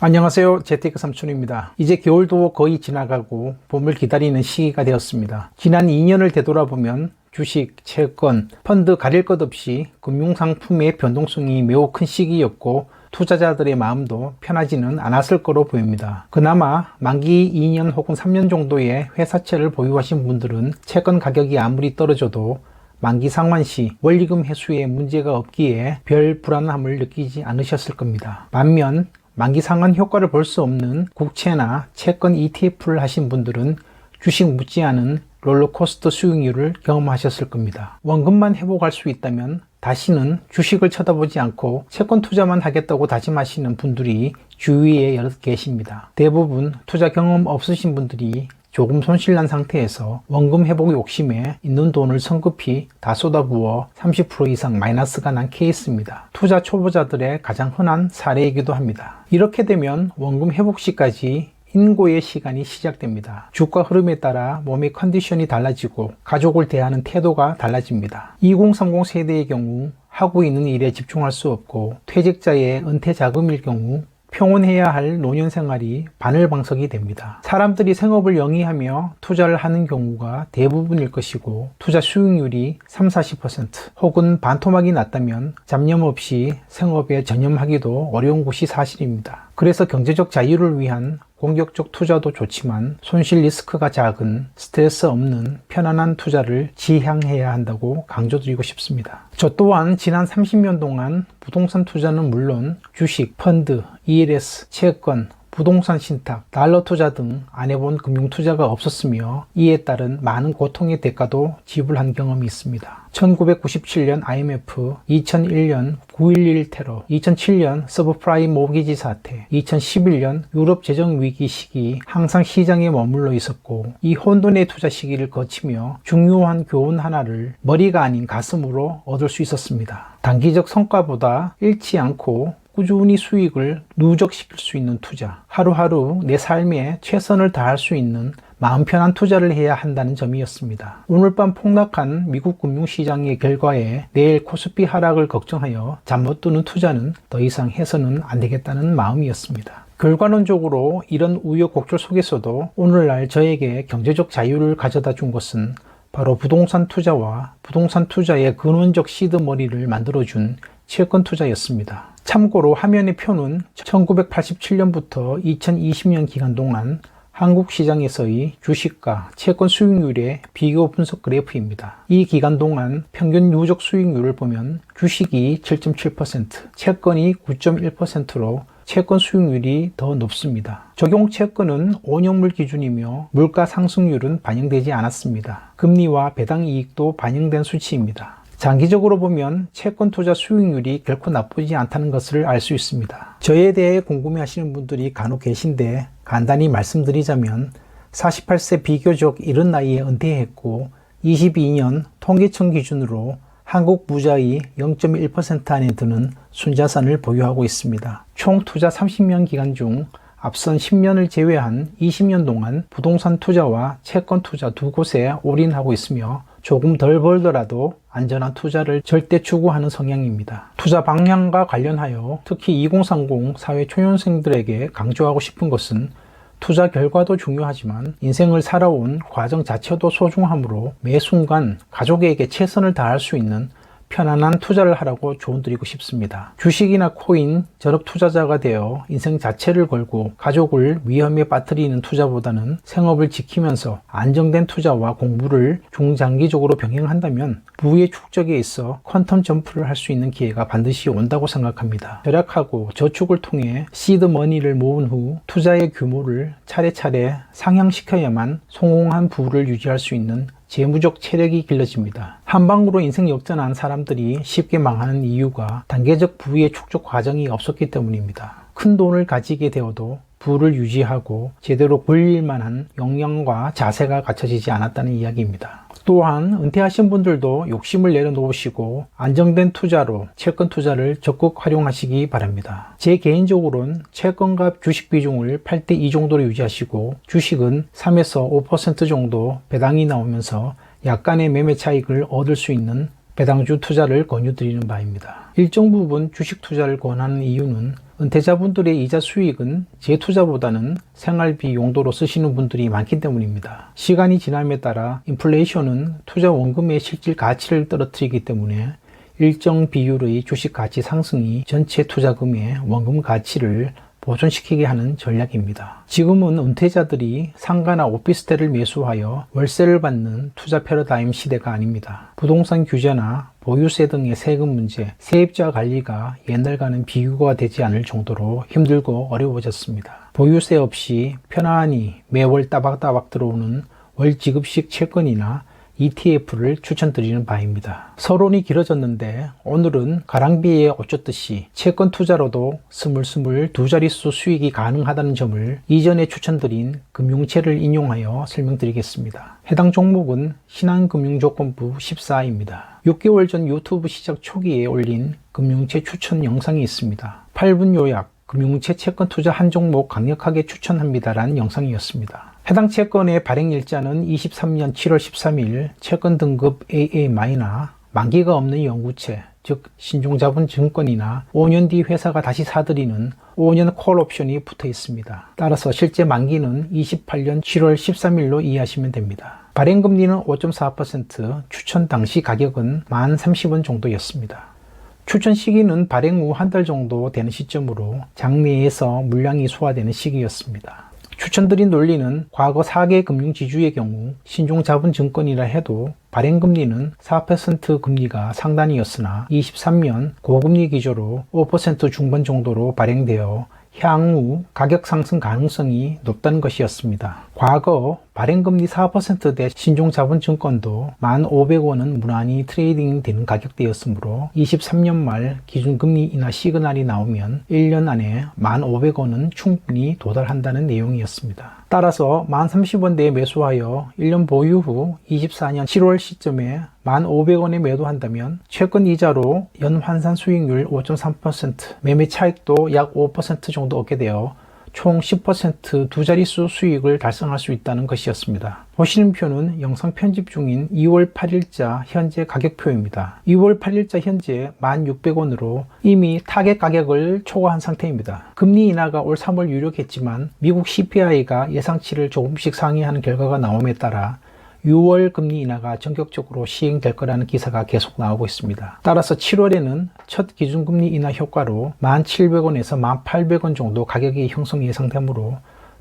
안녕하세요. 재테크 삼촌입니다. 이제 겨울도 거의 지나가고 봄을 기다리는 시기가 되었습니다. 지난 2년을 되돌아보면 주식, 채권, 펀드 가릴 것 없이 금융상품의 변동성이 매우 큰 시기였고 투자자들의 마음도 편하지는 않았을 거로 보입니다. 그나마 만기 2년 혹은 3년 정도의 회사채를 보유하신 분들은 채권 가격이 아무리 떨어져도 만기 상환 시 원리금 회수에 문제가 없기에 별 불안함을 느끼지 않으셨을 겁니다. 반면 만기 상환 효과를 볼 수 없는 국채나 채권 ETF를 하신 분들은 주식 묻지 않은 롤러코스터 수익률을 경험하셨을 겁니다. 원금만 회복할 수 있다면 다시는 주식을 쳐다보지 않고 채권 투자만 하겠다고 다짐하시는 분들이 주위에 여럿 계십니다. 대부분 투자 경험 없으신 분들이 조금 손실난 상태에서 원금 회복 욕심에 있는 돈을 성급히 다 쏟아부어 30% 이상 마이너스가 난 케이스입니다. 투자 초보자들의 가장 흔한 사례이기도 합니다. 이렇게 되면 원금 회복 시까지 인고의 시간이 시작됩니다. 주가 흐름에 따라 몸의 컨디션이 달라지고 가족을 대하는 태도가 달라집니다. 2030 세대의 경우 하고 있는 일에 집중할 수 없고 퇴직자의 은퇴 자금일 경우 평온해야 할 노년 생활이 바늘방석이 됩니다. 사람들이 생업을 영위하며 투자를 하는 경우가 대부분일 것이고 투자 수익률이 30-40% 혹은 반토막이 났다면 잡념 없이 생업에 전념하기도 어려운 것이 사실입니다. 그래서 경제적 자유를 위한 공격적 투자도 좋지만 손실 리스크가 작은 스트레스 없는 편안한 투자를 지향해야 한다고 강조드리고 싶습니다. 저 또한 지난 30년 동안 부동산 투자는 물론 주식, 펀드, ELS, 채권, 부동산 신탁, 달러 투자 등 안 해본 금융 투자가 없었으며 이에 따른 많은 고통의 대가도 지불한 경험이 있습니다. 1997년 IMF, 2001년 9.11 테러, 2007년 서브프라임 모기지 사태, 2011년 유럽 재정 위기 시기 항상 시장에 머물러 있었고 이 혼돈의 투자 시기를 거치며 중요한 교훈 하나를 머리가 아닌 가슴으로 얻을 수 있었습니다. 단기적 성과보다 잃지 않고 꾸준히 수익을 누적시킬 수 있는 투자, 하루하루 내 삶에 최선을 다할 수 있는 마음 편한 투자를 해야 한다는 점이었습니다. 오늘 밤 폭락한 미국 금융시장의 결과에 내일 코스피 하락을 걱정하여 잠 못 드는 투자는 더 이상 해서는 안 되겠다는 마음이었습니다. 결과론적으로 이런 우여곡절 속에서도 오늘날 저에게 경제적 자유를 가져다 준 것은 바로 부동산 투자와 부동산 투자의 근원적 시드머니를 만들어준 채권 투자였습니다. 참고로 화면의 표는 1987년부터 2020년 기간 동안 한국 시장에서의 주식과 채권 수익률의 비교 분석 그래프입니다. 이 기간 동안 평균 누적 수익률을 보면 주식이 7.7%, 채권이 9.1%로 채권 수익률이 더 높습니다. 적용 채권은 5년물 기준이며 물가 상승률은 반영되지 않았습니다. 금리와 배당 이익도 반영된 수치입니다. 장기적으로 보면 채권 투자 수익률이 결코 나쁘지 않다는 것을 알 수 있습니다. 저에 대해 궁금해하시는 분들이 간혹 계신데 간단히 말씀드리자면 48세 비교적 이른 나이에 은퇴했고 22년 통계청 기준으로 한국 부자의 0.1% 안에 드는 순자산을 보유하고 있습니다. 총 투자 30년 기간 중 앞선 10년을 제외한 20년 동안 부동산 투자와 채권 투자 두 곳에 올인하고 있으며 조금 덜 벌더라도 안전한 투자를 절대 추구하는 성향입니다. 투자 방향과 관련하여 특히 2030 사회 초년생들에게 강조하고 싶은 것은 투자 결과도 중요하지만 인생을 살아온 과정 자체도 소중하므로 매 순간 가족에게 최선을 다할 수 있는 편안한 투자를 하라고 조언드리고 싶습니다. 주식이나 코인, 전업 투자자가 되어 인생 자체를 걸고 가족을 위험에 빠뜨리는 투자보다는 생업을 지키면서 안정된 투자와 공부를 중장기적으로 병행한다면 부의 축적에 있어 퀀텀 점프를 할 수 있는 기회가 반드시 온다고 생각합니다. 절약하고 저축을 통해 시드 머니를 모은 후 투자의 규모를 차례차례 상향시켜야만 성공한 부를 유지할 수 있는 재무적 체력이 길러집니다. 한 방으로 인생 역전한 사람들이 쉽게 망하는 이유가 단계적 부의 축적 과정이 없었기 때문입니다. 큰 돈을 가지게 되어도 부를 유지하고 제대로 굴릴 만한 역량과 자세가 갖춰지지 않았다는 이야기입니다. 또한 은퇴하신 분들도 욕심을 내려놓으시고 안정된 투자로 채권 투자를 적극 활용하시기 바랍니다. 제 개인적으로는 채권과 주식 비중을 8대2 정도로 유지하시고 주식은 3에서 5% 정도 배당이 나오면서 약간의 매매 차익을 얻을 수 있는 배당주 투자를 권유드리는 바입니다. 일정 부분 주식 투자를 권하는 이유는 은퇴자분들의 이자 수익은 재투자보다는 생활비 용도로 쓰시는 분들이 많기 때문입니다. 시간이 지남에 따라 인플레이션은 투자 원금의 실질 가치를 떨어뜨리기 때문에 일정 비율의 주식 가치 상승이 전체 투자금의 원금 가치를 보존시키게 하는 전략입니다. 지금은 은퇴자들이 상가나 오피스텔을 매수하여 월세를 받는 투자 패러다임 시대가 아닙니다. 부동산 규제나 보유세 등의 세금 문제, 세입자 관리가 옛날과는 비교가 되지 않을 정도로 힘들고 어려워졌습니다. 보유세 없이 편안히 매월 따박따박 들어오는 월지급식 채권이나 ETF를 추천드리는 바입니다. 서론이 길어졌는데 오늘은 가랑비에 옷 젖듯이 채권 투자로도 스물스물 두 자릿수 수익이 가능하다는 점을 이전에 추천드린 금융채를 인용하여 설명드리겠습니다. 해당 종목은 신한금융조건부 14입니다. 6개월 전 유튜브 시작 초기에 올린 금융채 추천 영상이 있습니다. 8분 요약, 금융채 채권 투자 한 종목 강력하게 추천합니다라는 영상이었습니다. 해당 채권의 발행일자는 23년 7월 13일 채권 등급 AA- 만기가 없는 영구채, 즉 신종자본 증권이나 5년 뒤 회사가 다시 사들이는 5년 콜 옵션이 붙어 있습니다. 따라서 실제 만기는 28년 7월 13일로 이해하시면 됩니다. 발행금리는 5.4%, 추천 당시 가격은 1030원 정도였습니다. 추천 시기는 발행 후 한 달 정도 되는 시점으로 장내에서 물량이 소화되는 시기였습니다. 추천드린 논리는 과거 4개 금융지주의 경우 신종자본증권이라 해도 발행금리는 4% 금리가 상단이었으나 23년 고금리 기조로 5% 중반 정도로 발행되어 향후 가격 상승 가능성이 높다는 것이었습니다. 과거 발행금리 4%대 신종자본증권도 1,500원은 무난히 트레이딩 되는 가격대였으므로 23년 말 기준금리 인하 시그널이 나오면 1년 안에 1,500원은 충분히 도달한다는 내용이었습니다. 따라서 1030원대에 매수하여 1년 보유 후 24년 7월 시점에 1,500원에 매도한다면 채권 이자로 연환산 수익률 5.3%, 매매 차익도 약 5% 정도 얻게 되어 총 10% 두 자릿수 수익을 달성할 수 있다는 것이었습니다. 보시는 표는 영상 편집 중인 2월 8일자 현재 가격표입니다. 2월 8일자 현재 1,600원으로 이미 타겟 가격을 초과한 상태입니다. 금리 인하가 올 3월 유력했지만 미국 CPI가 예상치를 조금씩 상회하는 결과가 나옴에 따라 6월 금리 인하가 전격적으로 시행될 거라는 기사가 계속 나오고 있습니다. 따라서 7월에는 첫 기준금리 인하 효과로 1,700원에서 1,800원 정도 가격이 형성 예상되므로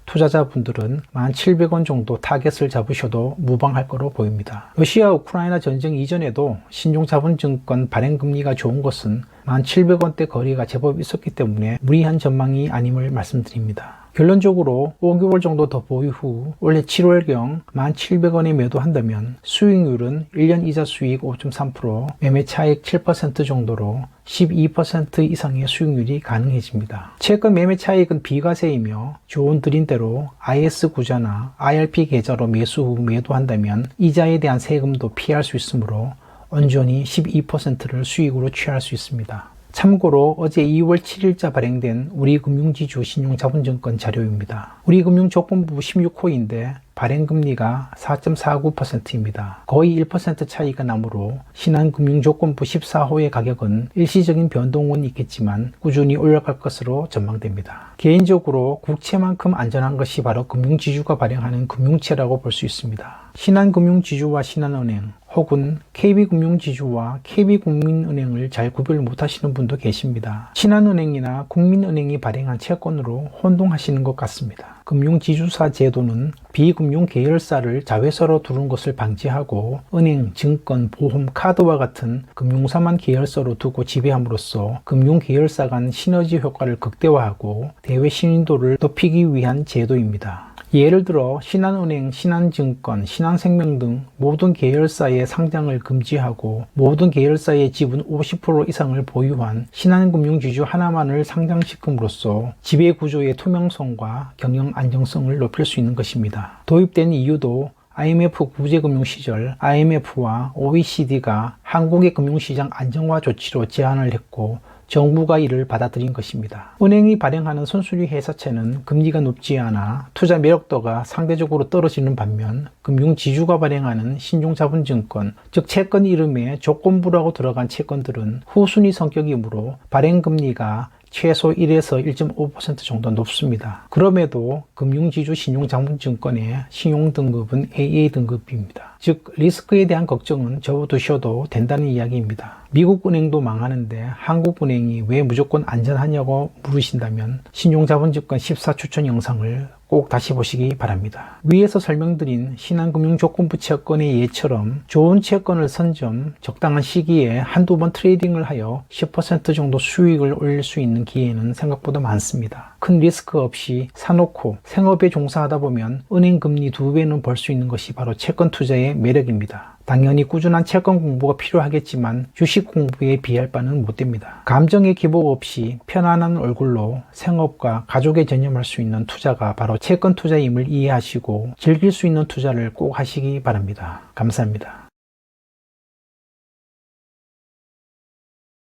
투자자분들은 1,700원 정도 타겟을 잡으셔도 무방할 거로 보입니다. 러시아 우크라이나 전쟁 이전에도 신종자본증권 발행금리가 좋은 것은 1,700원대 거래가 제법 있었기 때문에 무리한 전망이 아님을 말씀드립니다. 결론적으로 5개월 정도 더 보유 후 올해 7월경 1,700원에 매도한다면 수익률은 1년 이자 수익 5.3%, 매매 차익 7% 정도로 12% 이상의 수익률이 가능해집니다. 채권 매매 차익은 비과세이며 조언 드린 대로 IS 구자나 IRP 계좌로 매수 후 매도한다면 이자에 대한 세금도 피할 수 있으므로 온전히 12%를 수익으로 취할 수 있습니다. 참고로 어제 2월 7일자 발행된 우리금융지주 신용자본증권 자료입니다. 우리금융조건부 16호인데 발행금리가 4.49%입니다. 거의 1% 차이가 나므로 신한금융조건부 14호의 가격은 일시적인 변동은 있겠지만 꾸준히 올라갈 것으로 전망됩니다. 개인적으로 국채만큼 안전한 것이 바로 금융지주가 발행하는 금융채라고 볼 수 있습니다. 신한금융지주와 신한은행 혹은 KB금융지주와 KB국민은행을 잘 구별 못하시는 분도 계십니다. 신한은행이나 국민은행이 발행한 채권으로 혼동하시는 것 같습니다. 금융지주사 제도는 비금융 계열사를 자회사로 두는 것을 방지하고 은행, 증권, 보험, 카드와 같은 금융사만 계열사로 두고 지배함으로써 금융 계열사 간 시너지 효과를 극대화하고 대외 신인도를 높이기 위한 제도입니다. 예를 들어 신한은행, 신한증권, 신한생명 등 모든 계열사의 상장을 금지하고 모든 계열사의 지분 50% 이상을 보유한 신한금융지주 하나만을 상장시킴으로써 지배구조의 투명성과 경영 안정성을 높일 수 있는 것입니다. 도입된 이유도 IMF 구제금융 시절 IMF와 OECD가 한국의 금융시장 안정화 조치로 제안을 했고 정부가 이를 받아들인 것입니다. 은행이 발행하는 선순위 회사채는 금리가 높지 않아 투자 매력도가 상대적으로 떨어지는 반면 금융지주가 발행하는 신종자본증권, 즉 채권 이름에 조건부라고 들어간 채권들은 후순위 성격이므로 발행금리가 최소 1에서 1.5% 정도 높습니다. 그럼에도 금융지주 신용자본증권의 신용등급은 AA 등급입니다. 즉 리스크에 대한 걱정은 접어두셔도 된다는 이야기입니다. 미국 은행도 망하는데 한국은행이 왜 무조건 안전하냐고 물으신다면 신용자본증권 14추천 영상을 꼭 다시 보시기 바랍니다. 위에서 설명드린 신한금융조건부 채권의 예처럼 좋은 채권을 선점, 적당한 시기에 한두 번 트레이딩을 하여 10% 정도 수익을 올릴 수 있는 기회는 생각보다 많습니다. 큰 리스크 없이 사놓고 생업에 종사하다 보면 은행 금리 2배는 벌 수 있는 것이 바로 채권 투자의 매력입니다. 당연히 꾸준한 채권 공부가 필요하겠지만 주식 공부에 비할 바는 못 됩니다. 감정의 기복 없이 편안한 얼굴로 생업과 가족에 전념할 수 있는 투자가 바로 채권 투자임을 이해하시고 즐길 수 있는 투자를 꼭 하시기 바랍니다. 감사합니다.